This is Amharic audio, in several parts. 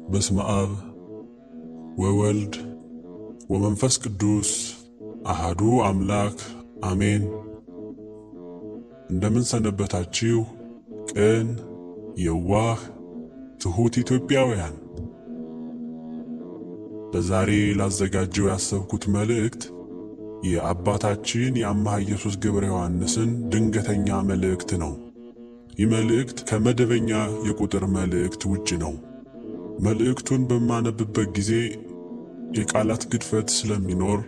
በስመ አብ ወወልድ ወመንፈስ ቅዱስ አሃዱ አምላክ አሜን። እንደምን ሰነበታችሁ? ቅን የዋህ ትሁት ኢትዮጵያውያን። ለዛሬ ላዘጋጀው ያሰብኩት መልእክት የአባታችን የአምሃ ኢየሱስ ገብረ ዮሐንስን ድንገተኛ መልእክት ነው። ይህ መልእክት ከመደበኛ የቁጥር መልእክት ውጭ ነው። መልእክቱን በማነብበት ጊዜ የቃላት ግድፈት ስለሚኖር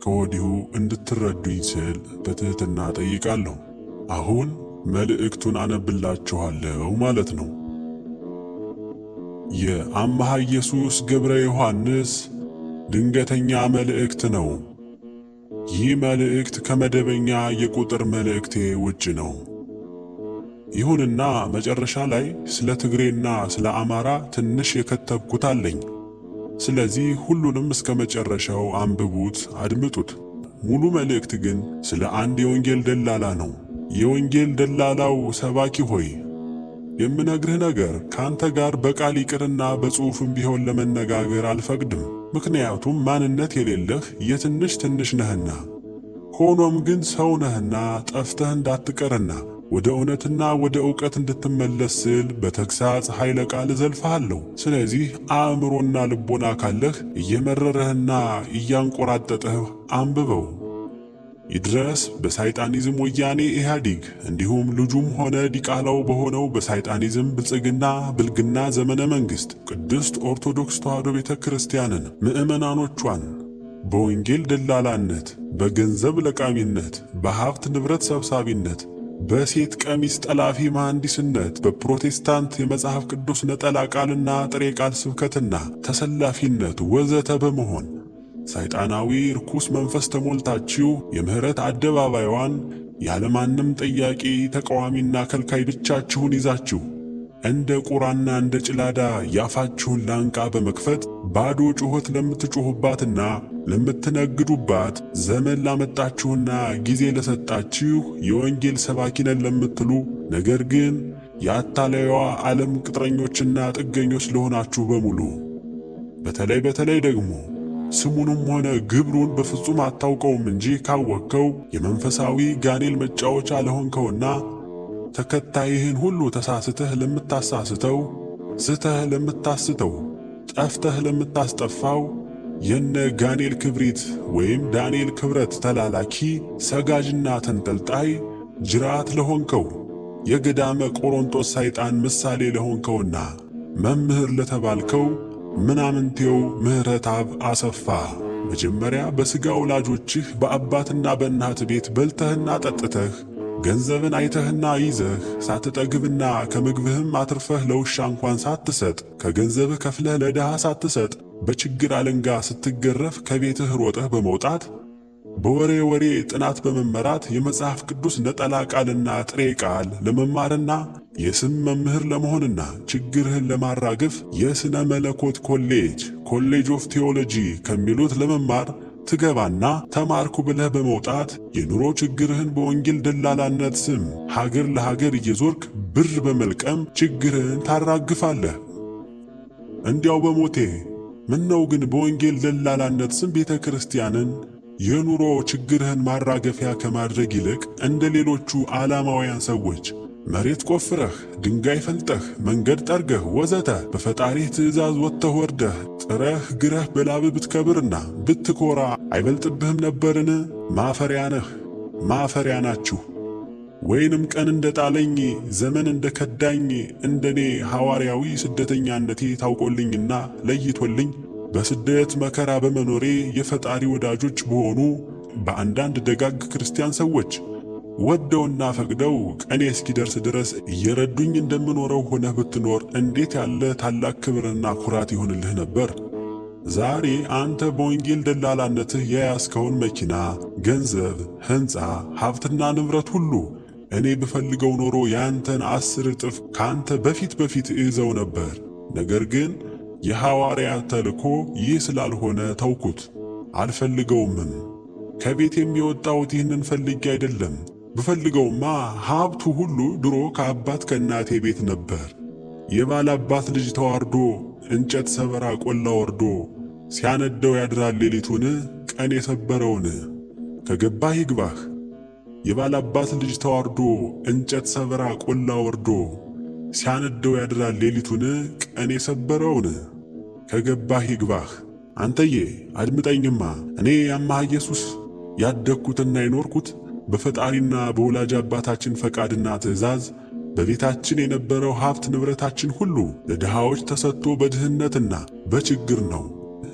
ከወዲሁ እንድትረዱኝ ስል በትህትና ጠይቃለሁ። አሁን መልእክቱን አነብላችኋለሁ ማለት ነው። የአምሃ ኢየሱስ ገብረ ዮሐንስ ድንገተኛ መልእክት ነው። ይህ መልእክት ከመደበኛ የቁጥር መልእክቴ ውጭ ነው። ይሁንና መጨረሻ ላይ ስለ ትግሬና ስለ አማራ ትንሽ የከተብኩት አለኝ። ስለዚህ ሁሉንም እስከ መጨረሻው አንብቡት፣ አድምጡት። ሙሉ መልእክት ግን ስለ አንድ የወንጌል ደላላ ነው። የወንጌል ደላላው ሰባኪ ሆይ፣ የምነግርህ ነገር ካንተ ጋር በቃል ይቅርና በጽሑፍም ቢሆን ለመነጋገር አልፈቅድም። ምክንያቱም ማንነት የሌለህ የትንሽ ትንሽ ነህና። ሆኖም ግን ሰው ነህና ጠፍተህ እንዳትቀርና ወደ እውነትና ወደ ዕውቀት እንድትመለስ ስል በተግሣጽ ኃይለ ቃል እዘልፍሃለሁ። ስለዚህ አእምሮና ልቦና ካለህ እየመረረህና እያንቆራጠጠህ አንብበው። ይድረስ በሳይጣኒዝም ወያኔ ኢህአዲግ እንዲሁም ልጁም ሆነ ዲቃላው በሆነው በሳይጣኒዝም ብልግና ዘመነ መንግሥት ቅድስት ኦርቶዶክስ ተዋሕዶ ቤተ ክርስቲያንን ምዕመናኖቿን በወንጌል ደላላነት፣ በገንዘብ ለቃሚነት፣ በሀብት ንብረት ሰብሳቢነት፣ በሴት ቀሚስ ጠላፊ መሐንዲስነት፣ በፕሮቴስታንት የመጽሐፍ ቅዱስ ነጠላ ቃልና ጥሬ ቃል ስብከትና ተሰላፊነት ወዘተ በመሆን ሰይጣናዊ ርኩስ መንፈስ ተሞልታችሁ የምህረት አደባባይዋን ያለማንም ጠያቂ ተቃዋሚና ከልካይ ብቻችሁን ይዛችሁ እንደ ቁራና እንደ ጭላዳ ያፋችሁን ላንቃ በመክፈት ባዶ ጩኸት ለምትጮኹባትና ለምትነግዱባት ዘመን ላመጣችሁና ጊዜ ለሰጣችሁ የወንጌል ሰባኪነን ለምትሉ ነገር ግን የአታላዩዋ ዓለም ቅጥረኞችና ጥገኞች ለሆናችሁ በሙሉ በተለይ ደግሞ ስሙንም ሆነ ግብሩን በፍጹም አታውቀውም እንጂ ካወቅከው የመንፈሳዊ ጋኔል መጫወቻ ለሆንከውና ተከታይህን ሁሉ ተሳስተህ ለምታሳስተው፣ ስተህ ለምታስተው፣ ጠፍተህ ለምታስጠፋው የነ ጋኔል ክብሪት ወይም ዳንኤል ክብረት ተላላኪ ሰጋጅና ተንጠልጣይ ጅራት ለሆንከው የገዳመ ቆሮንቶስ ሰይጣን ምሳሌ ለሆንከውና መምህር ለተባልከው ምናምንቴው ምህረተአብ አሰፋ መጀመሪያ በሥጋ ወላጆችህ በአባትና በእናት ቤት በልተህና ጠጥተህ ገንዘብን አይተህና ይዘህ ሳትጠግብና ከምግብህም አትርፈህ ለውሻ እንኳን ሳትሰጥ ከገንዘብህ ከፍለህ ለድሃ ሳትሰጥ በችግር አለንጋ ስትገረፍ ከቤትህ ሮጠህ በመውጣት በወሬ ጥናት በመመራት የመጽሐፍ ቅዱስ ነጠላ ቃልና ጥሬ ቃል ለመማርና የስም መምህር ለመሆንና ችግርህን ለማራገፍ የሥነ መለኮት ኮሌጅ ኦፍ ቴዎሎጂ ከሚሉት ለመማር ትገባና ተማርኩ ብለህ በመውጣት የኑሮ ችግርህን በወንጌል ደላላነት ስም ሀገር ለሀገር እየዞርክ ብር በመልቀም ችግርህን ታራግፋለህ። እንዲያው በሞቴ ምነው ግን በወንጌል ደላላነት ስም ቤተ ክርስቲያንን የኑሮ ችግርህን ማራገፊያ ከማድረግ ይልቅ እንደ ሌሎቹ ዓላማውያን ሰዎች መሬት ቆፍረህ ድንጋይ ፈልጠህ መንገድ ጠርገህ ወዘተ በፈጣሪህ ትእዛዝ ወጥተህ ወርደህ ጥረህ ግረህ በላብህ ብትከብርና ብትኮራ አይበልጥብህም ነበርን? ማፈሪያ ነህ፣ ማፈሪያ ናችሁ። ወይንም ቀን እንደ ጣለኝ ዘመን እንደ ከዳኝ እንደኔ ሐዋርያዊ ስደተኛነቴ ታውቆልኝና ለይቶልኝ በስደት መከራ በመኖሬ የፈጣሪ ወዳጆች በሆኑ በአንዳንድ ደጋግ ክርስቲያን ሰዎች ወደውና ፈቅደው ቀኔ እስኪደርስ ድረስ እየረዱኝ እንደምኖረው ሆነህ ብትኖር እንዴት ያለ ታላቅ ክብርና ኩራት ይሆንልህ ነበር። ዛሬ አንተ በወንጌል ደላላነትህ የያዝከውን መኪና፣ ገንዘብ፣ ሕንፃ፣ ሀብትና ንብረት ሁሉ እኔ ብፈልገው ኖሮ ያንተን 10 እጥፍ ካንተ በፊት እይዘው ነበር። ነገር ግን የሐዋርያት ተልእኮ ይህ ስላልሆነ ተውኩት፣ አልፈልገውምም። ከቤት የሚወጣሁት ይህንን ፈልጌ አይደለም። ብፈልገውማ ሀብቱ ሁሉ ድሮ ከአባት ከእናቴ ቤት ነበር። የባላባት ልጅ ተዋርዶ እንጨት ሰበራ ቆላ ወርዶ ሲያነደው ያድራል ሌሊቱን ቀን የሰበረውን ከገባህ ይግባህ። የባላባት ልጅ ተዋርዶ እንጨት ሰበራ ቆላ ወርዶ ሲያነደው ያድራል ሌሊቱን ቀን የሰበረውን ከገባህ ይግባህ። አንተዬ አድምጠኝማ፣ እኔ ያማህ ኢየሱስ ያደግኩትና የኖርኩት በፈጣሪና በወላጅ አባታችን ፈቃድና ትእዛዝ በቤታችን የነበረው ሀብት ንብረታችን ሁሉ ለድሃዎች ተሰጥቶ በድህነትና በችግር ነው።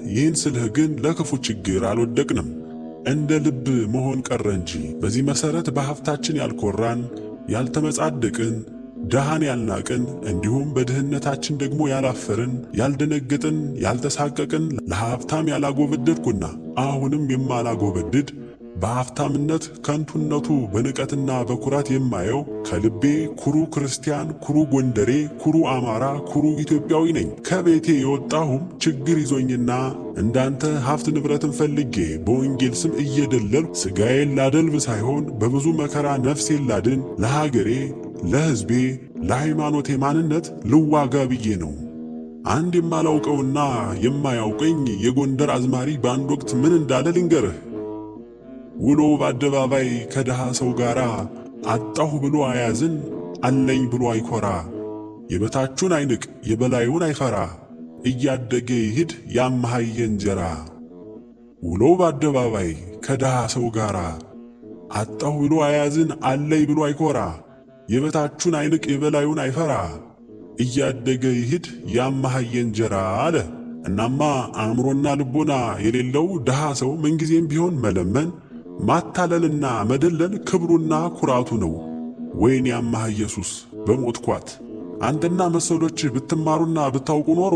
ይህን ስልህ ግን ለክፉ ችግር አልወደቅንም፣ እንደ ልብ መሆን ቀረ እንጂ። በዚህ መሰረት በሀብታችን ያልኮራን ያልተመጻደቅን፣ ድሃን ያልናቅን፣ እንዲሁም በድህነታችን ደግሞ ያላፈርን ያልደነገጥን ያልተሳቀቅን፣ ለሀብታም ያላጎበደድኩና አሁንም የማላጎበድድ በሀብታምነት ከንቱነቱ በንቀትና በኩራት የማየው ከልቤ ኩሩ ክርስቲያን፣ ኩሩ ጎንደሬ፣ ኩሩ አማራ፣ ኩሩ ኢትዮጵያዊ ነኝ። ከቤቴ የወጣሁም ችግር ይዞኝና እንዳንተ ሀብት ንብረትን ፈልጌ በወንጌል ስም እየደለልኩ ሥጋዬን ላደልብ ሳይሆን በብዙ መከራ ነፍሴን ላድን ለሀገሬ፣ ለሕዝቤ፣ ለሃይማኖቴ ማንነት ልዋጋ ብዬ ነው። አንድ የማላውቀውና የማያውቀኝ የጎንደር አዝማሪ በአንድ ወቅት ምን እንዳለ ልንገርህ። ውሎ በአደባባይ ከድሃ ሰው ጋራ አጣሁ ብሎ አያዝን፣ አለኝ ብሎ አይኮራ። የበታቹን አይንቅ የበላዩን አይፈራ፣ እያደገ ይሂድ ያመሃየ እንጀራ። ውሎ በአደባባይ ከድሃ ሰው ጋራ አጣሁ ብሎ አያዝን፣ አለኝ ብሎ አይኮራ። የበታቹን አይንቅ የበላዩን አይፈራ፣ እያደገ ይሂድ ያመሃየ እንጀራ አለ። እናማ አእምሮና ልቦና የሌለው ድሃ ሰው ምንጊዜም ቢሆን መለመን ማታለልና መደለል ክብሩና ኩራቱ ነው። ወይኔ ያማህ ኢየሱስ በሞትኳት። አንተና መሰሎችህ ብትማሩና ብታውቁ ኖሮ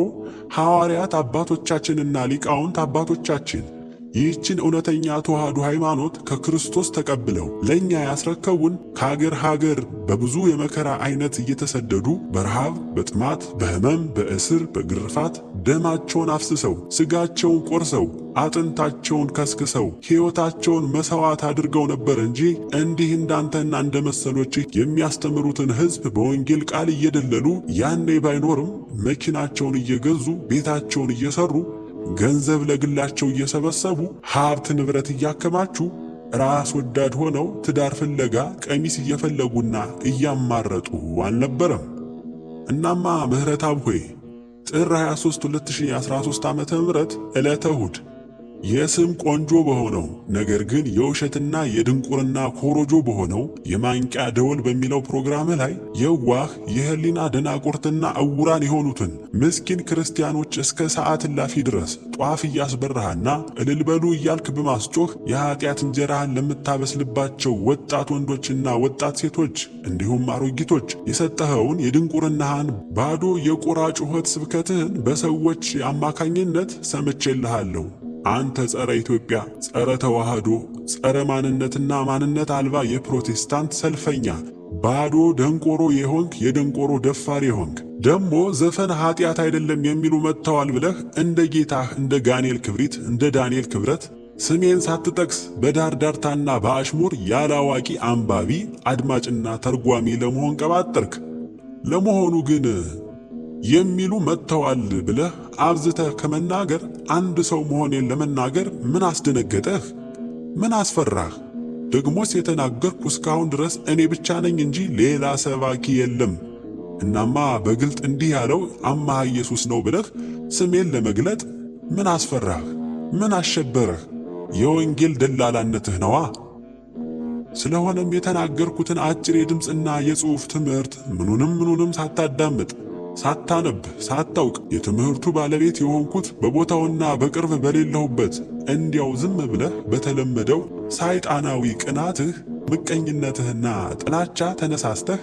ሐዋርያት አባቶቻችንና ሊቃውንት አባቶቻችን ይህችን እውነተኛ ተዋህዶ ሃይማኖት ከክርስቶስ ተቀብለው ለእኛ ያስረከቡን ከሀገር ሀገር በብዙ የመከራ አይነት እየተሰደዱ በረሃብ፣ በጥማት፣ በሕመም፣ በእስር፣ በግርፋት ደማቸውን አፍስሰው ሥጋቸውን ቆርሰው አጥንታቸውን ከስክሰው ሕይወታቸውን መሥዋዕት አድርገው ነበር እንጂ እንዲህ እንዳንተና እንደ መሰሎችህ የሚያስተምሩትን ሕዝብ በወንጌል ቃል እየደለሉ ያኔ ባይኖርም መኪናቸውን እየገዙ ቤታቸውን እየሰሩ ገንዘብ ለግላቸው እየሰበሰቡ ሀብት ንብረት እያከማቹ ራስ ወዳድ ሆነው ትዳር ፍለጋ ቀሚስ እየፈለጉና እያማረጡ አልነበረም። እናማ ምህረተአብ ሆይ ጥር 23 2013 ዓመተ ምህረት ዕለተ እሁድ የስም ቆንጆ በሆነው ነገር ግን የውሸትና የድንቁርና ኮሮጆ በሆነው የማንቂያ ደወል በሚለው ፕሮግራም ላይ የዋህ የህሊና ደናቁርትና ዕውራን የሆኑትን ምስኪን ክርስቲያኖች እስከ ሰዓት እላፊ ድረስ ጧፍ እያስበራህና እልል በሉ እያልክ በማስጮህ የኃጢአት እንጀራህን ለምታበስልባቸው ወጣት ወንዶችና ወጣት ሴቶች እንዲሁም አሮጊቶች የሰጠኸውን የድንቁርናህን ባዶ የቁራ ጩኸት ስብከትህን በሰዎች አማካኝነት ሰምቼልሃለሁ። አንተ ጸረ ኢትዮጵያ፣ ጸረ ተዋህዶ፣ ጸረ ማንነትና ማንነት አልባ የፕሮቴስታንት ሰልፈኛ፣ ባዶ ደንቆሮ የሆንክ የደንቆሮ ደፋር የሆንክ ደሞ ዘፈን ኃጢአት አይደለም የሚሉ መጥተዋል ብለህ እንደ ጌታህ እንደ ጋኔል ክብሪት እንደ ዳንኤል ክብረት ስሜን ሳትጠቅስ በዳር ዳርታና በአሽሙር ያላዋቂ አንባቢ አድማጭና ተርጓሚ ለመሆን ቀባጠርክ። ለመሆኑ ግን የሚሉ መጥተዋል ብለህ አብዝተህ ከመናገር አንድ ሰው መሆኔን ለመናገር ምን አስደነገጠህ? ምን አስፈራህ? ደግሞስ የተናገርኩ እስካሁን ድረስ እኔ ብቻ ነኝ እንጂ ሌላ ሰባኪ የለም። እናማ በግልጥ እንዲህ ያለው አማሃ ኢየሱስ ነው ብለህ ስሜን ለመግለጥ ምን አስፈራህ? ምን አሸበረህ? የወንጌል ደላላነትህ ነዋ። ስለሆነም የተናገርኩትን አጭር የድምፅና የጽሑፍ ትምህርት ምኑንም ሳታዳምጥ ሳታነብ ሳታውቅ የትምህርቱ ባለቤት የሆንኩት በቦታውና በቅርብ በሌለሁበት እንዲያው ዝም ብለህ በተለመደው ሰይጣናዊ ቅናትህ፣ ምቀኝነትህና ጥላቻ ተነሳስተህ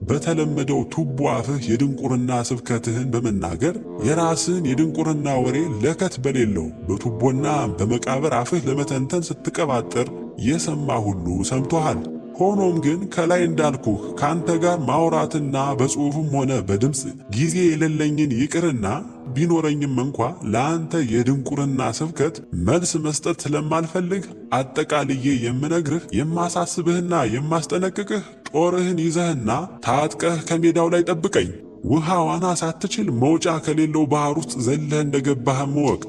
በተለመደው ቱቦ አፍህ የድንቁርና ስብከትህን በመናገር የራስህን የድንቁርና ወሬ ለከት በሌለው በቱቦና በመቃብር አፍህ ለመተንተን ስትቀባጠር የሰማ ሁሉ ሰምቶሃል። ሆኖም ግን ከላይ እንዳልኩህ ካንተ ጋር ማውራትና በጽሑፍም ሆነ በድምፅ ጊዜ የሌለኝን ይቅርና ቢኖረኝም እንኳ ለአንተ የድንቁርና ስብከት መልስ መስጠት ስለማልፈልግ አጠቃልዬ የምነግርህ የማሳስብህና የማስጠነቅቅህ ጦርህን ይዘህና ታጥቀህ ከሜዳው ላይ ጠብቀኝ። ውሃ ዋና ሳትችል መውጫ ከሌለው ባህር ውስጥ ዘለህ እንደገባህም እወቅ።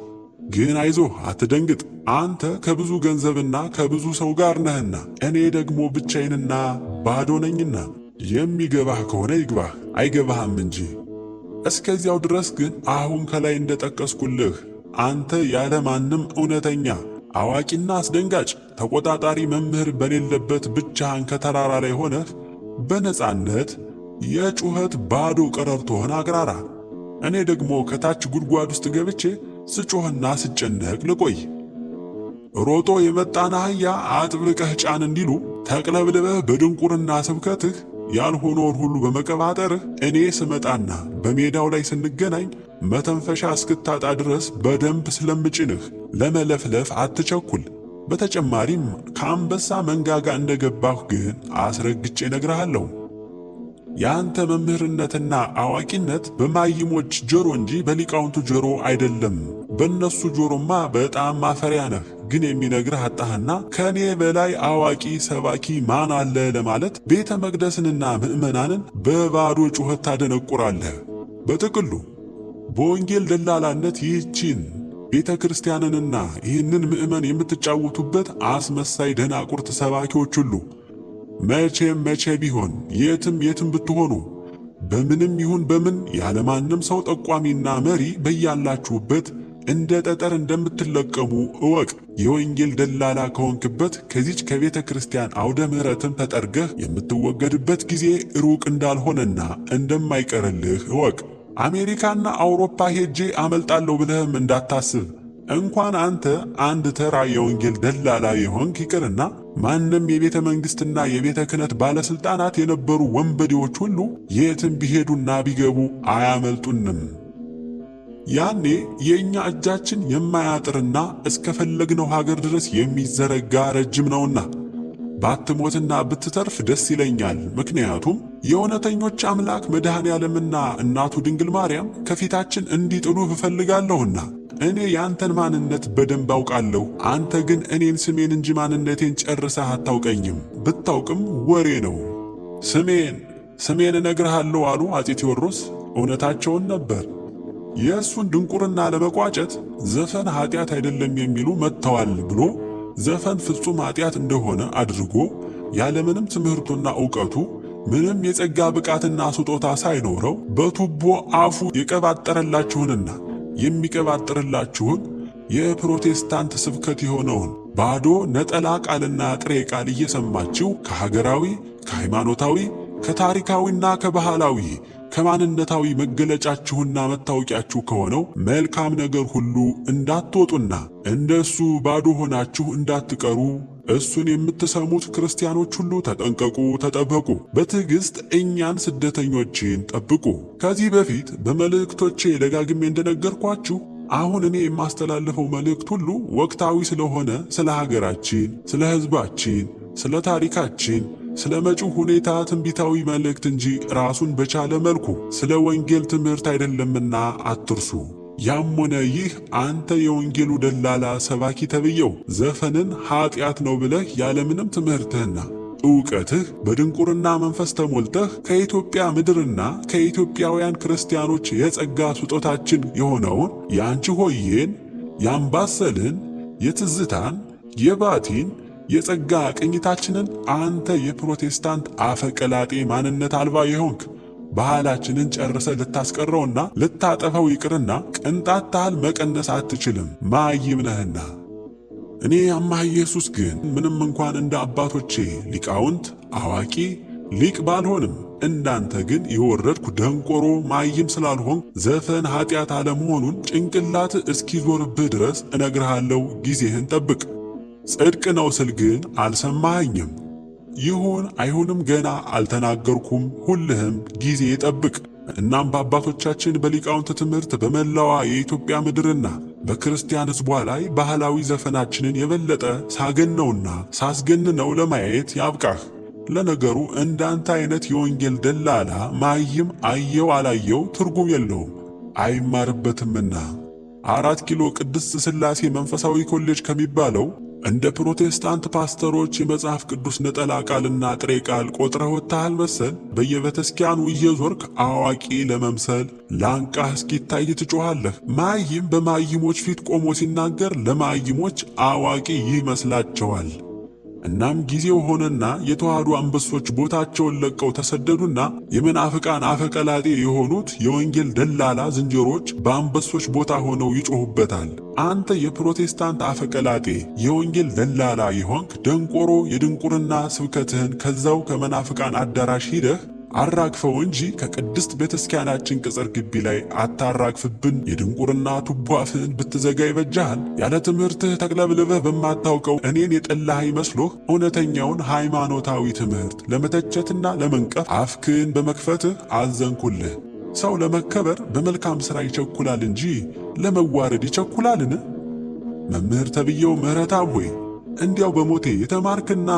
ግን አይዞህ አትደንግጥ። አንተ ከብዙ ገንዘብና ከብዙ ሰው ጋር ነህና፣ እኔ ደግሞ ብቻዬንና ባዶ ነኝና። የሚገባህ ከሆነ ይግባህ፣ አይገባህም እንጂ። እስከዚያው ድረስ ግን አሁን ከላይ እንደጠቀስኩልህ አንተ ያለ ማንም እውነተኛ አዋቂና አስደንጋጭ ተቆጣጣሪ መምህር በሌለበት ብቻህን ከተራራ ላይ ሆነህ በነጻነት የጩኸት ባዶ ቀረርቶህን አግራራ። እኔ ደግሞ ከታች ጉድጓድ ውስጥ ገብቼ ስጮህና ስጨነቅ ልቆይ። ሮጦ የመጣን አህያ አጥብቀህ ጫን እንዲሉ ተቅለብልበህ በድንቁርና ስብከትህ ያልሆነውን ሁሉ በመቀባጠርህ እኔ ስመጣና በሜዳው ላይ ስንገናኝ መተንፈሻ እስክታጣ ድረስ በደንብ ስለምጭንህ ለመለፍለፍ አትቸኩል። በተጨማሪም ከአንበሳ መንጋጋ እንደገባሁ ግን አስረግጬ ነግርሃለሁ። ያንተ መምህርነትና አዋቂነት በማይሞች ጆሮ እንጂ በሊቃውንቱ ጆሮ አይደለም። በእነሱ ጆሮማ በጣም ማፈሪያ ነህ። ግን የሚነግርህ አጣህና ከኔ በላይ አዋቂ ሰባኪ ማን አለ ለማለት ቤተ መቅደስንና ምዕመናንን በባዶ ጩኸት ታደነቁራለህ። በጥቅሉ በወንጌል ደላላነት ይህችን ቤተ ክርስቲያንንና ይህንን ምዕመን የምትጫወቱበት አስመሳይ ደናቁርት ሰባኪዎች ሁሉ መቼ ቢሆን የትም ብትሆኑ በምንም ይሁን በምን ያለማንም ሰው ጠቋሚና መሪ በያላችሁበት እንደ ጠጠር እንደምትለቀሙ እወቅ። የወንጌል ደላላ ከሆንክበት ከዚች ከቤተ ክርስቲያን አውደ ምሕረትም ተጠርገህ የምትወገድበት ጊዜ ሩቅ እንዳልሆነና እንደማይቀርልህ እወቅ። አሜሪካና አውሮፓ ሄጄ አመልጣለሁ ብለህም እንዳታስብ። እንኳን አንተ አንድ ተራ የወንጌል ደላላ የሆንክ ይቅርና ማንም የቤተ መንግሥትና የቤተ ክህነት ባለሥልጣናት የነበሩ ወንበዴዎች ሁሉ የትም ቢሄዱና ቢገቡ አያመልጡንም። ያኔ የእኛ እጃችን የማያጥርና እስከፈለግነው ሀገር ድረስ የሚዘረጋ ረጅም ነውና ባትሞትና ብትተርፍ ደስ ይለኛል። ምክንያቱም የእውነተኞች አምላክ መድኃኔ ዓለምና እናቱ ድንግል ማርያም ከፊታችን እንዲጥሉህ እፈልጋለሁና። እኔ ያንተን ማንነት በደንብ አውቃለሁ። አንተ ግን እኔን ስሜን እንጂ ማንነቴን ጨርሰህ አታውቀኝም። ብታውቅም ወሬ ነው። ስሜን እነግርሃለሁ አሉ አፄ ቴዎድሮስ። እውነታቸውን ነበር። የእሱን ድንቁርና ለመቋጨት ዘፈን ኃጢአት አይደለም የሚሉ መጥተዋል ብሎ ዘፈን ፍጹም ኃጢአት እንደሆነ አድርጎ ያለምንም ትምህርቱና ዕውቀቱ ምንም የጸጋ ብቃትና ስጦታ ሳይኖረው በቱቦ አፉ የቀባጠረላችሁንና የሚቀባጥርላችሁን የፕሮቴስታንት ስብከት የሆነውን ባዶ ነጠላ ቃልና ጥሬ ቃል እየሰማችሁ ከሀገራዊ፣ ከሃይማኖታዊ፣ ከታሪካዊና ከባህላዊ ከማንነታዊ መገለጫችሁና መታወቂያችሁ ከሆነው መልካም ነገር ሁሉ እንዳትወጡና እንደሱ ባዶ ሆናችሁ እንዳትቀሩ እሱን የምትሰሙት ክርስቲያኖች ሁሉ ተጠንቀቁ፣ ተጠበቁ። በትዕግሥት እኛን ስደተኞችን ጠብቁ። ከዚህ በፊት በመልእክቶቼ ደጋግሜ እንደነገርኳችሁ አሁን እኔ የማስተላልፈው መልእክት ሁሉ ወቅታዊ ስለሆነ ስለ ሀገራችን፣ ስለ ሕዝባችን፣ ስለ ታሪካችን፣ ስለ መጪው ሁኔታ ትንቢታዊ መልእክት እንጂ ራሱን በቻለ መልኩ ስለ ወንጌል ትምህርት አይደለምና አትርሱ። ያም ሆነ ይህ አንተ የወንጌሉ ደላላ ሰባኪ ተብየው ዘፈንን ኃጢአት ነው ብለህ ያለምንም ትምህርትህና ዕውቀትህ በድንቁርና መንፈስ ተሞልተህ ከኢትዮጵያ ምድርና ከኢትዮጵያውያን ክርስቲያኖች የጸጋ ስጦታችን የሆነውን የአንቺ ሆዬን፣ የአምባሰልን፣ የትዝታን፣ የባቲን የጸጋ ቅኝታችንን አንተ የፕሮቴስታንት አፈቀላጤ ማንነት አልባ የሆንክ ባህላችንን ጨርሰ ልታስቀረውና ልታጠፈው ይቅርና ቅንጣት ታህል መቀነስ አትችልም፣ ማይም ነህና። እኔ አማህ ኢየሱስ ግን ምንም እንኳን እንደ አባቶቼ ሊቃውንት አዋቂ ሊቅ ባልሆንም እንዳንተ ግን የወረድኩ ደንቆሮ ማይም ስላልሆን ዘፈን ኃጢአት አለመሆኑን ጭንቅላት እስኪዞርብህ ድረስ እነግርሃለሁ። ጊዜህን ጠብቅ። ጽድቅ ነው ስል ግን አልሰማኸኝም። ይሁን አይሁንም ገና አልተናገርኩም። ሁልህም ጊዜ ጠብቅ። እናም በአባቶቻችን በሊቃውንት ትምህርት በመላዋ የኢትዮጵያ ምድርና በክርስቲያን ሕዝቧ ላይ ባህላዊ ዘፈናችንን የበለጠ ሳገነውና ሳስገንነው ለማየት ያብቃህ። ለነገሩ እንዳንተ አይነት የወንጌል ደላላ ማይም አየው አላየው ትርጉም የለውም፣ አይማርበትምና 4 ኪሎ ቅድስት ሥላሴ መንፈሳዊ ኮሌጅ ከሚባለው እንደ ፕሮቴስታንት ፓስተሮች የመጽሐፍ ቅዱስ ነጠላ ቃልና ጥሬ ቃል ቆጥረህ ወጥተሃል መሰል? በየቤተክርስቲያኑ እየዞርክ አዋቂ ለመምሰል ላንቃህ እስኪታይ ትጮኻለህ። ማይም በማይሞች ፊት ቆሞ ሲናገር ለማይሞች አዋቂ ይመስላቸዋል። እናም ጊዜው ሆነና የተዋህዶ አንበሶች ቦታቸውን ለቀው ተሰደዱና የመናፍቃን አፈቀላጤ የሆኑት የወንጌል ደላላ ዝንጀሮች በአንበሶች ቦታ ሆነው ይጮሁበታል። አንተ የፕሮቴስታንት አፈቀላጤ የወንጌል ደላላ የሆንክ ደንቆሮ የድንቁርና ስብከትህን ከዛው ከመናፍቃን አዳራሽ ሂደህ አራግፈው እንጂ ከቅድስት ቤተክርስቲያናችን ቅጽር ግቢ ላይ አታራግፍብን። የድንቁርና ቱቦ አፍህን ብትዘጋ ይበጃሃል። ያለ ትምህርትህ ተቅለብልበህ በማታውቀው እኔን የጠላህ ይመስሎህ እውነተኛውን ሃይማኖታዊ ትምህርት ለመተቸትና ለመንቀፍ አፍክን በመክፈትህ አዘንኩልህ። ሰው ለመከበር በመልካም ሥራ ይቸኩላል እንጂ ለመዋረድ ይቸኩላልን? መምህር ተብዬው ምህረታብ ሆይ እንዲያው በሞቴ የተማርክና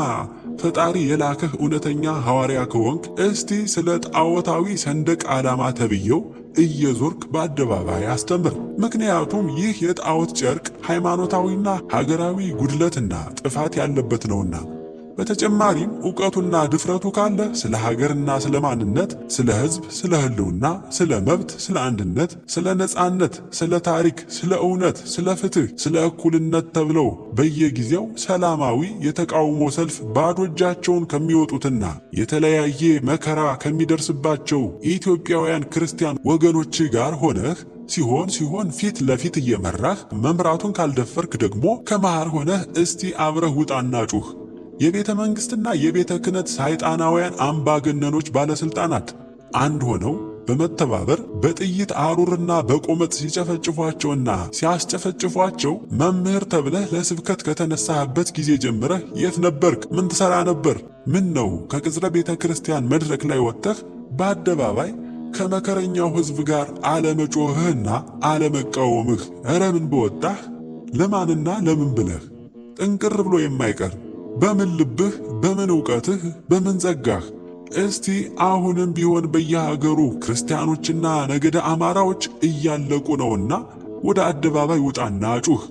ፈጣሪ የላከህ እውነተኛ ሐዋርያ ከሆንክ እስቲ ስለ ጣዖታዊ ሰንደቅ ዓላማ ተብዬው እየዞርክ በአደባባይ አስተምር። ምክንያቱም ይህ የጣዖት ጨርቅ ሃይማኖታዊና ሀገራዊ ጉድለትና ጥፋት ያለበት ነውና። በተጨማሪም ዕውቀቱና ድፍረቱ ካለ ስለ ሀገርና ስለ ማንነት፣ ስለ ሕዝብ፣ ስለ ህልውና፣ ስለ መብት፣ ስለ አንድነት፣ ስለ ነጻነት፣ ስለ ታሪክ፣ ስለ እውነት፣ ስለ ፍትህ፣ ስለ እኩልነት ተብለው በየጊዜው ሰላማዊ የተቃውሞ ሰልፍ ባዶ እጃቸውን ከሚወጡትና የተለያየ መከራ ከሚደርስባቸው ኢትዮጵያውያን ክርስቲያን ወገኖች ጋር ሆነህ ሲሆን ፊት ለፊት እየመራህ መምራቱን ካልደፈርክ ደግሞ ከመሃል ሆነህ እስቲ አብረህ ውጣና ጩህ። የቤተ መንግስትና የቤተ ክህነት ሰይጣናውያን አምባገነኖች ባለስልጣናት አንድ ሆነው በመተባበር በጥይት አሩርና በቆመጥ ሲጨፈጭፏቸውና ሲያስጨፈጭፏቸው መምህር ተብለህ ለስብከት ከተነሳህበት ጊዜ ጀምረህ የት ነበርክ? ምን ትሰራ ነበር? ምን ነው ከቅጽረ ቤተ ክርስቲያን መድረክ ላይ ወጥተህ በአደባባይ ከመከረኛው ሕዝብ ጋር አለመጮህህና አለመቃወምህ? ኧረ ምን በወጣህ? ለማንና ለምን ብለህ ጥንቅር ብሎ የማይቀር በምን ልብህ፣ በምን ዕውቀትህ፣ በምን ጸጋህ? እስቲ አሁንም ቢሆን በየሀገሩ ክርስቲያኖችና ነገደ አማራዎች እያለቁ ነውና ወደ አደባባይ ውጣና ጩህ።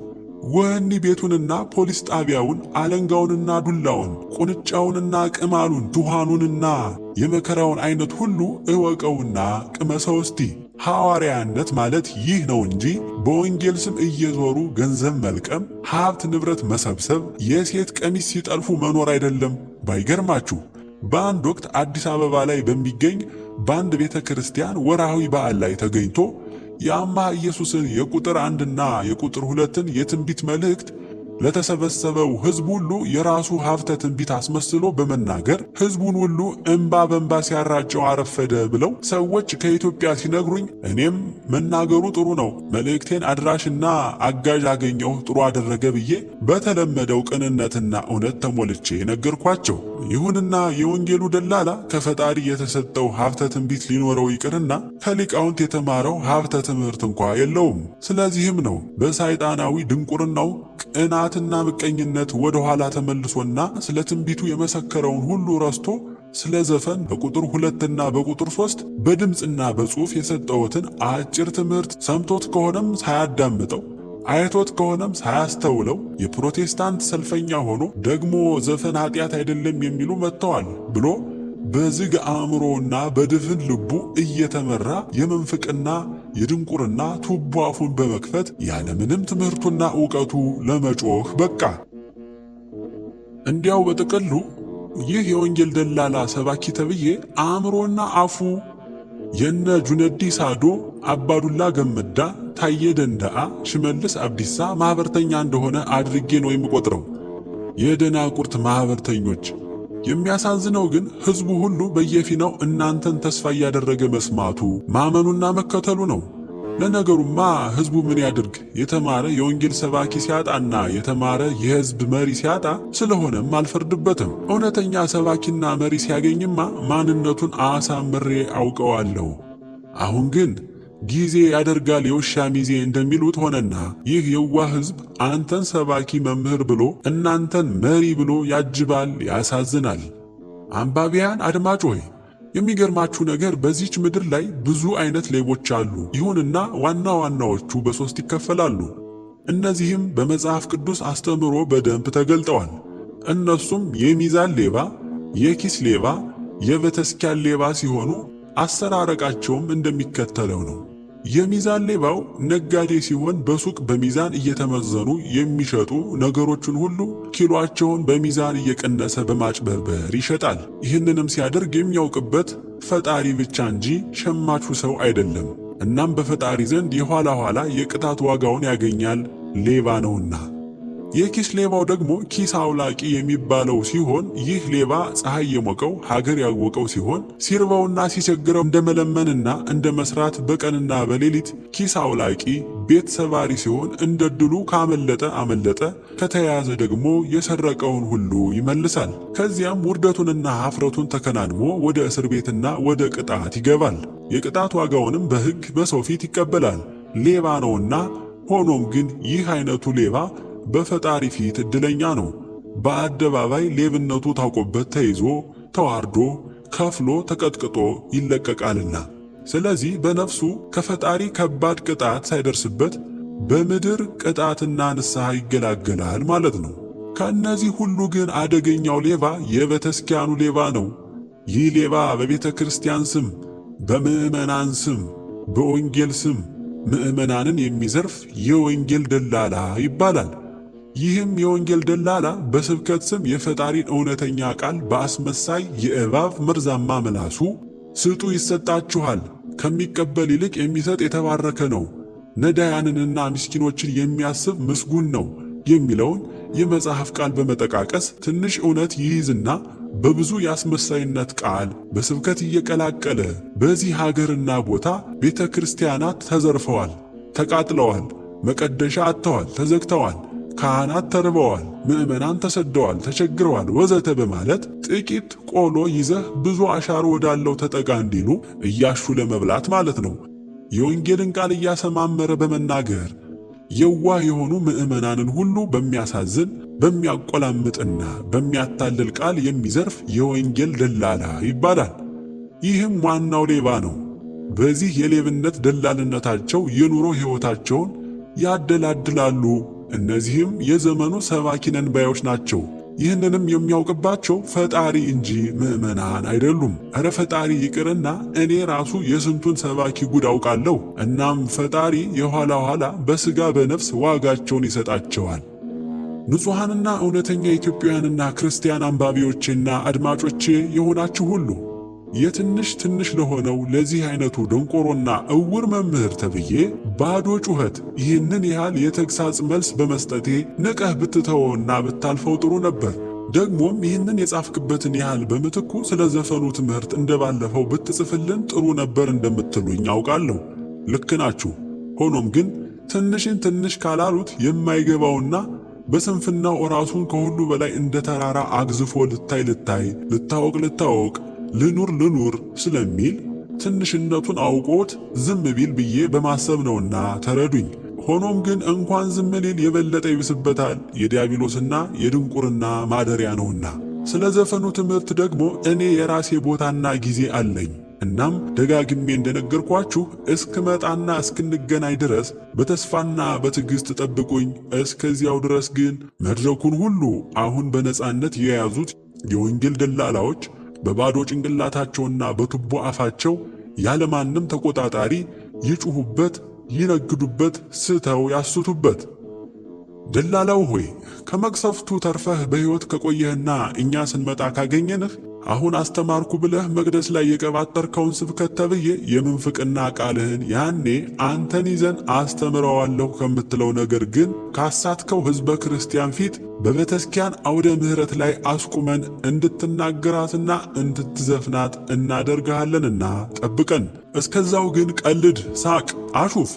ወህኒ ቤቱንና ፖሊስ ጣቢያውን፣ አለንጋውንና ዱላውን፣ ቁንጫውንና ቅማሉን፣ ዱሃኑንና የመከራውን አይነት ሁሉ እወቀውና ቅመሰው እስቲ። ሐዋርያነት ማለት ይህ ነው እንጂ በወንጌል ስም እየዞሩ ገንዘብ መልቀም፣ ሀብት ንብረት መሰብሰብ፣ የሴት ቀሚስ ሲጠልፉ መኖር አይደለም። ባይገርማችሁ በአንድ ወቅት አዲስ አበባ ላይ በሚገኝ በአንድ ቤተ ክርስቲያን ወርሃዊ በዓል ላይ ተገኝቶ የአምሃ ኢየሱስን የቁጥር 1ና የቁጥር 2ን የትንቢት መልእክት ለተሰበሰበው ሕዝብ ሁሉ የራሱ ሀብተ ትንቢት አስመስሎ በመናገር ሕዝቡን ሁሉ እንባ በእንባ ሲያራጨው አረፈደ ብለው ሰዎች ከኢትዮጵያ ሲነግሩኝ እኔም መናገሩ ጥሩ ነው፣ መልእክቴን አድራሽና አጋዥ አገኘሁ፣ ጥሩ አደረገ ብዬ በተለመደው ቅንነትና እውነት ተሞልቼ ነገርኳቸው። ይሁንና የወንጌሉ ደላላ ከፈጣሪ የተሰጠው ሀብተ ትንቢት ሊኖረው ይቅርና ከሊቃውንት የተማረው ሀብተ ትምህርት እንኳ የለውም። ስለዚህም ነው በሰይጣናዊ ድንቁርናው ቅናትና ምቀኝነት ወደ ኋላ ተመልሶና ስለ ትንቢቱ የመሰከረውን ሁሉ ረስቶ ስለ ዘፈን በቁጥር 2ና በቁጥር 3 በድምፅና በጽሑፍ የሰጠውትን አጭር ትምህርት ሰምቶት ከሆነም ሳያዳምጠው አይቶት ከሆነም ሳያስተውለው የፕሮቴስታንት ሰልፈኛ ሆኖ ደግሞ ዘፈን ኃጢአት አይደለም የሚሉ መጥተዋል ብሎ በዝግ አእምሮና በድፍን ልቡ እየተመራ የመንፍቅና የድንቁርና ቱቦ አፉን በመክፈት ያለምንም ትምህርቱና ዕውቀቱ ለመጮህ በቃ። እንዲያው በጥቅሉ ይህ የወንጌል ደላላ ሰባኪ ተብዬ አእምሮና አፉ የነ ጁነዲ ሳዶ፣ አባዱላ ገመዳ፣ ታዬ ደንደአ፣ ሽመልስ አብዲሳ ማህበርተኛ እንደሆነ አድርጌ ነው የምቆጥረው። የደናቁርት ማህበርተኞች። የሚያሳዝነው ግን ህዝቡ ሁሉ በየፊናው እናንተን ተስፋ እያደረገ መስማቱ ማመኑና መከተሉ ነው። ለነገሩማ ህዝቡ ምን ያድርግ? የተማረ የወንጌል ሰባኪ ሲያጣና የተማረ የህዝብ መሪ ሲያጣ ስለሆነም አልፈርድበትም። እውነተኛ ሰባኪና መሪ ሲያገኝማ ማንነቱን አሳምሬ አውቀዋለሁ። አሁን ግን ጊዜ ያደርጋል የውሻ ሚዜ እንደሚሉት ሆነና ይህ የዋህ ህዝብ አንተን ሰባኪ መምህር ብሎ እናንተን መሪ ብሎ ያጅባል። ያሳዝናል። አንባቢያን አድማጭ ሆይ የሚገርማችሁ ነገር በዚች ምድር ላይ ብዙ አይነት ሌቦች አሉ። ይሁንና ዋና ዋናዎቹ በሶስት ይከፈላሉ። እነዚህም በመጽሐፍ ቅዱስ አስተምህሮ በደንብ ተገልጠዋል። እነሱም የሚዛን ሌባ፣ የኪስ ሌባ፣ የቤተክርስቲያን ሌባ ሲሆኑ አሰራረቃቸውም እንደሚከተለው ነው። የሚዛን ሌባው ነጋዴ ሲሆን በሱቅ በሚዛን እየተመዘኑ የሚሸጡ ነገሮችን ሁሉ ኪሎአቸውን በሚዛን እየቀነሰ በማጭበርበር ይሸጣል። ይህንንም ሲያደርግ የሚያውቅበት ፈጣሪ ብቻ እንጂ ሸማቹ ሰው አይደለም። እናም በፈጣሪ ዘንድ የኋላ ኋላ የቅጣት ዋጋውን ያገኛል፣ ሌባ ነውና። የኪስ ሌባው ደግሞ ኪስ አውላቂ የሚባለው ሲሆን ይህ ሌባ ፀሐይ የሞቀው ሀገር ያወቀው ሲሆን ሲርበውና ሲቸግረው እንደመለመንና እንደ መስራት በቀንና በሌሊት ኪስ አውላቂ ቤት ሰባሪ ሲሆን እንደ ድሉ ካመለጠ አመለጠ፣ ከተያዘ ደግሞ የሰረቀውን ሁሉ ይመልሳል። ከዚያም ውርደቱንና ሀፍረቱን ተከናንሞ ወደ እስር ቤትና ወደ ቅጣት ይገባል። የቅጣት ዋጋውንም በሕግ በሰው ፊት ይቀበላል። ሌባ ነውና። ሆኖም ግን ይህ አይነቱ ሌባ በፈጣሪ ፊት እድለኛ ነው። በአደባባይ ሌብነቱ ታውቆበት ተይዞ ተዋርዶ ከፍሎ ተቀጥቅጦ ይለቀቃልና። ስለዚህ በነፍሱ ከፈጣሪ ከባድ ቅጣት ሳይደርስበት በምድር ቅጣትና ንስሐ ይገላገላል ማለት ነው። ከእነዚህ ሁሉ ግን አደገኛው ሌባ የቤተክርስቲያኑ ሌባ ነው። ይህ ሌባ በቤተ ክርስቲያን ስም፣ በምዕመናን ስም፣ በወንጌል ስም ምዕመናንን የሚዘርፍ የወንጌል ደላላ ይባላል። ይህም የወንጌል ደላላ በስብከት ስም የፈጣሪን እውነተኛ ቃል በአስመሳይ የእባብ መርዛማ ምላሱ ስጡ ይሰጣችኋል፣ ከሚቀበል ይልቅ የሚሰጥ የተባረከ ነው፣ ነዳያንንና ምስኪኖችን የሚያስብ ምስጉን ነው የሚለውን የመጽሐፍ ቃል በመጠቃቀስ ትንሽ እውነት ይይዝና በብዙ የአስመሳይነት ቃል በስብከት እየቀላቀለ በዚህ ሀገርና ቦታ ቤተ ክርስቲያናት ተዘርፈዋል፣ ተቃጥለዋል፣ መቀደሻ አጥተዋል፣ ተዘግተዋል፣ ካህናት ተርበዋል፣ ምዕመናን ተሰደዋል፣ ተቸግረዋል ወዘተ በማለት ጥቂት ቆሎ ይዘህ ብዙ አሻሮ ወዳለው ተጠጋ እንዲሉ እያሹ ለመብላት ማለት ነው። የወንጌልን ቃል እያሰማመረ በመናገር የዋህ የሆኑ ምዕመናንን ሁሉ በሚያሳዝን በሚያቆላምጥና በሚያታልል ቃል የሚዘርፍ የወንጌል ደላላ ይባላል። ይህም ዋናው ሌባ ነው። በዚህ የሌብነት ደላልነታቸው የኑሮ ሕይወታቸውን ያደላድላሉ። እነዚህም የዘመኑ ሰባኪ ነን ባዮች ናቸው። ይህንንም የሚያውቅባቸው ፈጣሪ እንጂ ምዕመናን አይደሉም። እረ ፈጣሪ ይቅርና እኔ ራሱ የስንቱን ሰባኪ ጉድ አውቃለሁ። እናም ፈጣሪ የኋላ ኋላ በሥጋ በነፍስ ዋጋቸውን ይሰጣቸዋል። ንጹሐንና እውነተኛ ኢትዮጵያውያንና ክርስቲያን አንባቢዎቼና አድማጮቼ የሆናችሁ ሁሉ የትንሽ ትንሽ ለሆነው ለዚህ አይነቱ ደንቆሮና እውር መምህር ተብዬ ባዶ ጩኸት ይህንን ያህል የተግሳጽ መልስ በመስጠቴ ንቀህ ብትተወውና ብታልፈው ጥሩ ነበር። ደግሞም ይህንን የጻፍክበትን ያህል በምትኩ ስለ ዘፈኑ ትምህርት እንደባለፈው ብትጽፍልን ጥሩ ነበር እንደምትሉኝ አውቃለሁ። ልክ ናችሁ። ሆኖም ግን ትንሽን ትንሽ ካላሉት የማይገባውና በስንፍናው ራሱን ከሁሉ በላይ እንደ ተራራ አግዝፎ ልታይ ልታወቅ ልኑር ስለሚል ትንሽነቱን አውቆት ዝም ቢል ብዬ በማሰብ ነውና ተረዱኝ። ሆኖም ግን እንኳን ዝም ሊል የበለጠ ይብስበታል፣ የዲያብሎስና የድንቁርና ማደሪያ ነውና። ስለ ዘፈኑ ትምህርት ደግሞ እኔ የራሴ ቦታና ጊዜ አለኝ። እናም ደጋግሜ እንደነገርኳችሁ እስክመጣና እስክንገናኝ ድረስ በተስፋና በትዕግስት ጠብቁኝ። እስከዚያው ድረስ ግን መድረኩን ሁሉ አሁን በነጻነት የያዙት የወንጌል ደላላዎች በባዶ ጭንቅላታቸውና በቱቦ አፋቸው ያለማንም ተቆጣጣሪ ይጩሁበት፣ ይነግዱበት፣ ስተው ያስቱበት። ደላላው ሆይ ከመቅሰፍቱ ተርፈህ በሕይወት ከቆየህና እኛ ስንመጣ ካገኘንህ አሁን አስተማርኩ ብለህ መቅደስ ላይ የቀባጠርከውን ስብከት ተብዬ የምንፍቅና ቃልህን ያኔ አንተን ይዘን አስተምረዋለሁ ከምትለው ነገር ግን ካሳትከው ሕዝበ ክርስቲያን ፊት በቤተክርስቲያን አውደ ምሕረት ላይ አስቁመን እንድትናገራትና እንድትዘፍናት እናደርግሃለንና ጠብቀን። እስከዛው ግን ቀልድ፣ ሳቅ፣ አሹፍ፣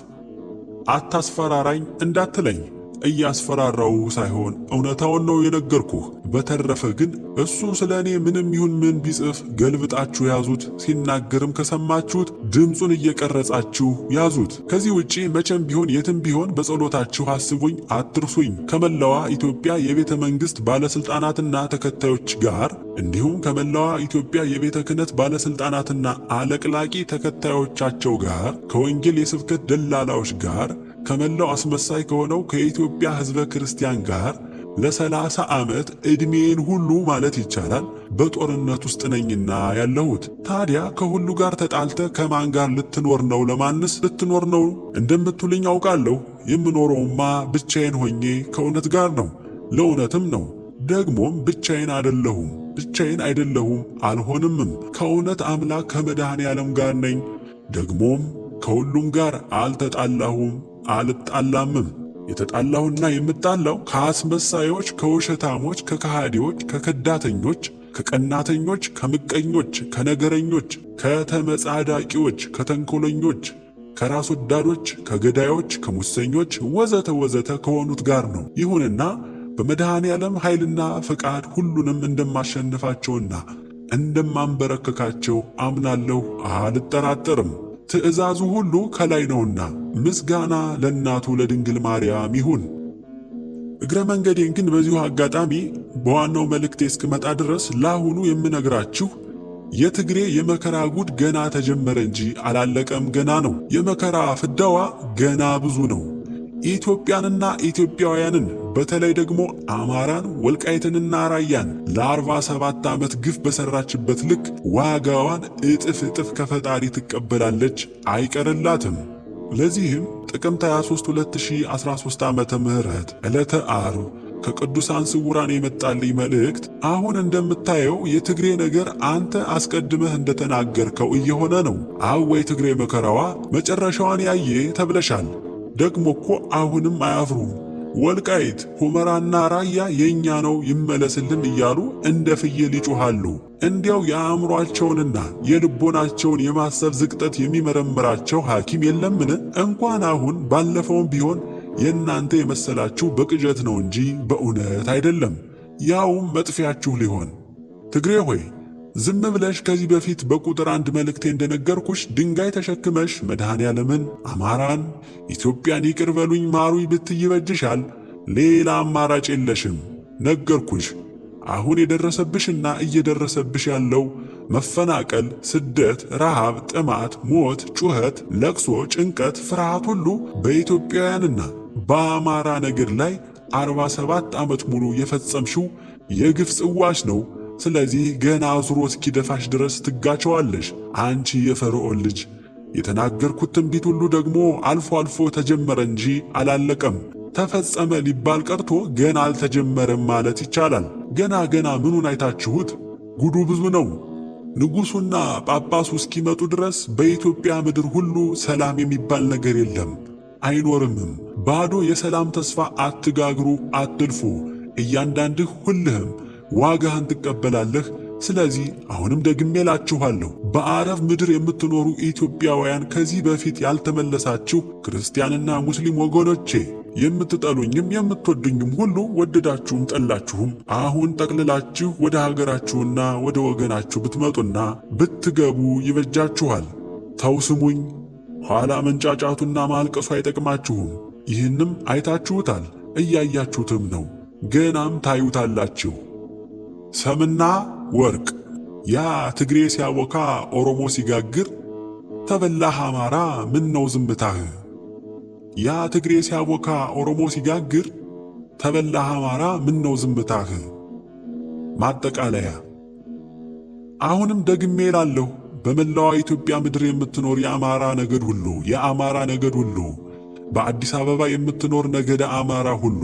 አታስፈራራኝ እንዳትለኝ። እያስፈራራው ሳይሆን እውነታውን ነው የነገርኩህ። በተረፈ ግን እሱ ስለ እኔ ምንም ይሁን ምን ቢጽፍ ገልብጣችሁ ያዙት። ሲናገርም ከሰማችሁት ድምፁን እየቀረጻችሁ ያዙት። ከዚህ ውጪ መቼም ቢሆን የትም ቢሆን በጸሎታችሁ አስቡኝ፣ አትርሱኝ። ከመላዋ ኢትዮጵያ የቤተ መንግሥት ባለሥልጣናትና ተከታዮች ጋር እንዲሁም ከመላዋ ኢትዮጵያ የቤተ ክህነት ባለሥልጣናትና አለቅላቂ ተከታዮቻቸው ጋር ከወንጌል የስብከት ደላላዎች ጋር ከመላው አስመሳይ ከሆነው ከኢትዮጵያ ሕዝበ ክርስቲያን ጋር ለ30 ዓመት ዕድሜን ሁሉ ማለት ይቻላል በጦርነት ውስጥ ነኝና ያለሁት። ታዲያ ከሁሉ ጋር ተጣልተ ከማን ጋር ልትኖር ነው? ለማንስ ልትኖር ነው እንደምትሉኝ አውቃለሁ። የምኖረውማ ብቻዬን ሆኜ ከእውነት ጋር ነው፣ ለእውነትም ነው። ደግሞም ብቻዬን አይደለሁም አልሆንምም። ከእውነት አምላክ ከመድኃኔ ዓለም ጋር ነኝ። ደግሞም ከሁሉም ጋር አልተጣላሁም፣ አልጣላምም። የተጣላሁና የምጣላው ከአስመሳዮች፣ ከውሸታሞች፣ ከከሃዲዎች፣ ከከዳተኞች፣ ከቀናተኞች፣ ከምቀኞች፣ ከነገረኞች፣ ከተመጻዳቂዎች፣ ከተንኮለኞች፣ ከራስ ወዳዶች፣ ከገዳዮች፣ ከሙሰኞች ወዘተ ወዘተ ከሆኑት ጋር ነው። ይሁንና በመድኃኔ ዓለም ኃይልና ፈቃድ ሁሉንም እንደማሸንፋቸውና እንደማንበረከካቸው አምናለሁ፣ አልጠራጠርም። ትእዛዙ ሁሉ ከላይ ነውና ምስጋና ለእናቱ ለድንግል ማርያም ይሁን። እግረ መንገዴን ግን በዚሁ አጋጣሚ በዋናው መልእክቴ እስክመጣ ድረስ ለአሁኑ የምነግራችሁ የትግሬ የመከራ ጉድ ገና ተጀመረ እንጂ አላለቀም፣ ገና ነው። የመከራ ፍዳዋ ገና ብዙ ነው። ኢትዮጵያንና ኢትዮጵያውያንን በተለይ ደግሞ አማራን፣ ወልቃይትንና ራያን ለ47 ዓመት ግፍ በሰራችበት ልክ ዋጋዋን እጥፍ ከፈጣሪ ትቀበላለች፣ አይቀርላትም። ለዚህም ጥቅምት 23 2013 ዓመተ ምህረት ዕለተ ዓርብ ከቅዱሳን ስውራን የመጣልኝ መልእክት አሁን እንደምታየው የትግሬ ነገር አንተ አስቀድመህ እንደተናገርከው እየሆነ ነው። አወይ ትግሬ መከራዋ መጨረሻዋን ያየ ተብለሻል። ደግሞ እኮ አሁንም አያፍሩም። ወልቃይት ሁመራና ራያ የኛ ነው ይመለስልን እያሉ እንደ ፍየል ይጮሃሉ። እንዲያው የአእምሮአቸውንና የልቦናቸውን የማሰብ ዝቅጠት የሚመረምራቸው ሐኪም የለምን? እንኳን አሁን ባለፈውም ቢሆን የእናንተ የመሰላችሁ በቅዠት ነው እንጂ በእውነት አይደለም፣ ያውም መጥፊያችሁ ሊሆን። ትግሬ ሆይ ዝም ብለሽ ከዚህ በፊት በቁጥር 1 መልእክቴ እንደነገርኩሽ ድንጋይ ተሸክመሽ መድኃኔ ዓለምን፣ አማራን፣ ኢትዮጵያን ይቅር በሉኝ ማሩኝ ብትይ ይበጅሻል። ሌላ አማራጭ የለሽም። ነገርኩሽ። አሁን የደረሰብሽና እየደረሰብሽ ያለው መፈናቀል፣ ስደት፣ ረሃብ፣ ጥማት፣ ሞት፣ ጩኸት፣ ለቅሶ፣ ጭንቀት፣ ፍርሃት ሁሉ በኢትዮጵያውያንና በአማራ ነገድ ላይ 47 ዓመት ሙሉ የፈጸምሽው የግፍ ጽዋሽ ነው። ስለዚህ ገና ዙሮ እስኪደፋሽ ድረስ ትጋቸዋለሽ። አንቺ የፈርዖን ልጅ፣ የተናገርኩት ትንቢት ሁሉ ደግሞ አልፎ አልፎ ተጀመረ እንጂ አላለቀም። ተፈጸመ ሊባል ቀርቶ ገና አልተጀመረም ማለት ይቻላል። ገና ምኑን አይታችሁት? ጉዱ ብዙ ነው። ንጉሡና ጳጳሱ እስኪመጡ ድረስ በኢትዮጵያ ምድር ሁሉ ሰላም የሚባል ነገር የለም፣ አይኖርምም። ባዶ የሰላም ተስፋ አትጋግሩ፣ አትልፉ። እያንዳንድህ ሁልህም ዋጋህን ትቀበላለህ። ስለዚህ አሁንም ደግሜ እላችኋለሁ፣ በአረብ ምድር የምትኖሩ ኢትዮጵያውያን፣ ከዚህ በፊት ያልተመለሳችሁ ክርስቲያንና ሙስሊም ወገኖቼ፣ የምትጠሉኝም የምትወዱኝም ሁሉ ወደዳችሁም ጠላችሁም አሁን ጠቅልላችሁ ወደ ሀገራችሁና ወደ ወገናችሁ ብትመጡና ብትገቡ ይበጃችኋል። ተው ስሙኝ፣ ኋላ መንጫጫቱና ማልቀሱ አይጠቅማችሁም። ይህንም አይታችሁታል፣ እያያችሁትም ነው፣ ገናም ታዩታላችሁ። ሰምና ወርቅ ያ ትግሬ ሲያቦካ ኦሮሞ ሲጋግር፣ ተበላህ አማራ ምን ነው ዝምታህ? ያ ትግሬ ሲያቦካ ኦሮሞ ሲጋግር፣ ተበላህ አማራ ምን ነው ዝምታህ? ማጠቃለያ፣ አሁንም ደግሜ እላለሁ፣ በመላዋ ኢትዮጵያ ምድር የምትኖር የአማራ ነገድ ሁሉ በአዲስ አበባ የምትኖር ነገደ አማራ ሁሉ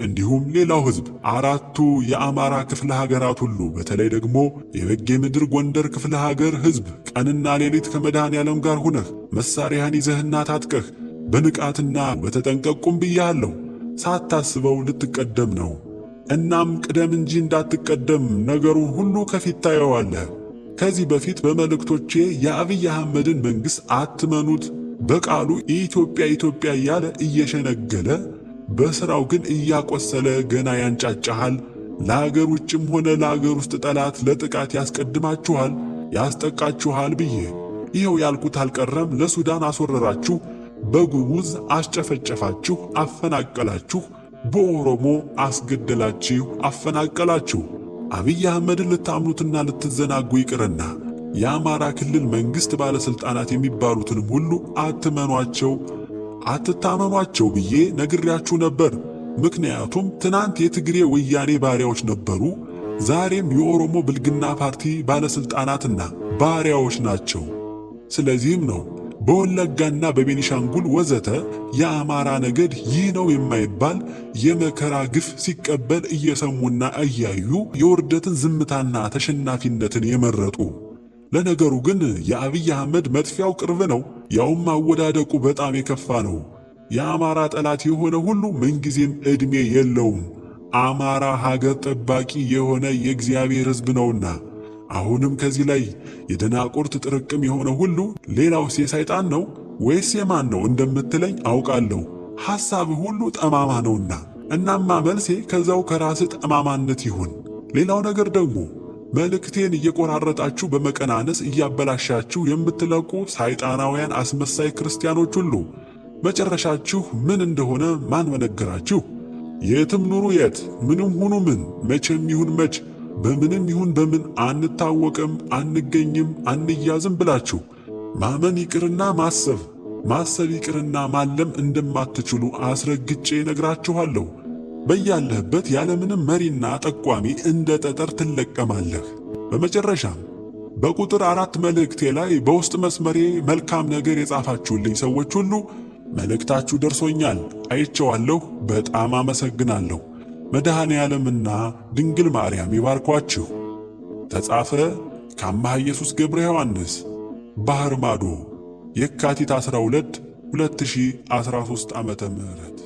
እንዲሁም ሌላው ሕዝብ፣ አራቱ የአማራ ክፍለ ሀገራት ሁሉ በተለይ ደግሞ የበጌ ምድር ጎንደር ክፍለ ሀገር ሕዝብ ቀንና ሌሊት ከመድኃኔ ዓለም ጋር ሁነህ መሳሪያህን ይዘህና ታጥቀህ በንቃትና በተጠንቀቅ ቁም ብያለሁ። ሳታስበው ልትቀደም ነው። እናም ቅደም እንጂ እንዳትቀደም ነገሩን ሁሉ ከፊት ታየዋለህ። ከዚህ በፊት በመልእክቶቼ የአብይ አህመድን መንግሥት አትመኑት፣ በቃሉ ኢትዮጵያ እያለ እየሸነገለ በሥራው ግን እያቆሰለ ገና ያንጫጫሃል። ለአገር ውጭም ሆነ ለአገር ውስጥ ጠላት ለጥቃት ያስቀድማችኋል፣ ያስጠቃችኋል ብዬ ይኸው ያልኩት አልቀረም። ለሱዳን አስወረራችሁ፣ በጉሙዝ አስጨፈጨፋችሁ፣ አፈናቀላችሁ፣ በኦሮሞ አስገደላችሁ፣ አፈናቀላችሁ። አብይ አህመድን ልታምኑትና ልትዘናጉ ይቅርና የአማራ ክልል መንግሥት ባለሥልጣናት የሚባሉትንም ሁሉ አትመኗቸው፣ አትታመኗቸው ብዬ ነግሬያችሁ ነበር። ምክንያቱም ትናንት የትግሬ ወያኔ ባሪያዎች ነበሩ፣ ዛሬም የኦሮሞ ብልግና ፓርቲ ባለስልጣናትና ባሪያዎች ናቸው። ስለዚህም ነው በወለጋና በቤኒሻንጉል ወዘተ የአማራ ነገድ ይህ ነው የማይባል የመከራ ግፍ ሲቀበል እየሰሙና እያዩ የውርደትን ዝምታና ተሸናፊነትን የመረጡ። ለነገሩ ግን የአብይ አህመድ መጥፊያው ቅርብ ነው፣ ያውም አወዳደቁ በጣም የከፋ ነው። የአማራ ጠላት የሆነ ሁሉ ምንጊዜም ዕድሜ የለውም። አማራ ሀገር ጠባቂ የሆነ የእግዚአብሔር ሕዝብ ነውና። አሁንም ከዚህ ላይ የደናቁርት ጥርቅም የሆነ ሁሉ ሌላውስ የሰይጣን ነው ወይስ የማን ነው እንደምትለኝ አውቃለሁ። ሐሳብህ ሁሉ ጠማማ ነውና፣ እናማ መልሴ ከዛው ከራስህ ጠማማነት ይሁን። ሌላው ነገር ደግሞ መልእክቴን እየቆራረጣችሁ በመቀናነስ እያበላሻችሁ የምትለቁ ሰይጣናውያን አስመሳይ ክርስቲያኖች ሁሉ መጨረሻችሁ ምን እንደሆነ ማን መነገራችሁ? የትም ኑሩ የት፣ ምንም ሁኑ ምን፣ መቼም ይሁን መች፣ በምንም ይሁን በምን አንታወቅም፣ አንገኝም፣ አንያዝም ብላችሁ ማመን ይቅርና ማሰብ፣ ማሰብ ይቅርና ማለም እንደማትችሉ አስረግጬ ነግራችኋለሁ። በያለህበት ያለምንም መሪና ጠቋሚ እንደ ጠጠር ትለቀማለህ። በመጨረሻም በቁጥር 4 መልእክቴ ላይ በውስጥ መስመሬ መልካም ነገር የጻፋችሁልኝ ሰዎች ሁሉ መልእክታችሁ ደርሶኛል፣ አይቼዋለሁ። በጣም አመሰግናለሁ። መድኃኔ ዓለምና ድንግል ማርያም ይባርኳችሁ። ተጻፈ ከአምሃ ኢየሱስ ገብረ ዮሐንስ፣ ባህር ማዶ፣ የካቲት 12 2013 ዓመተ ምህረት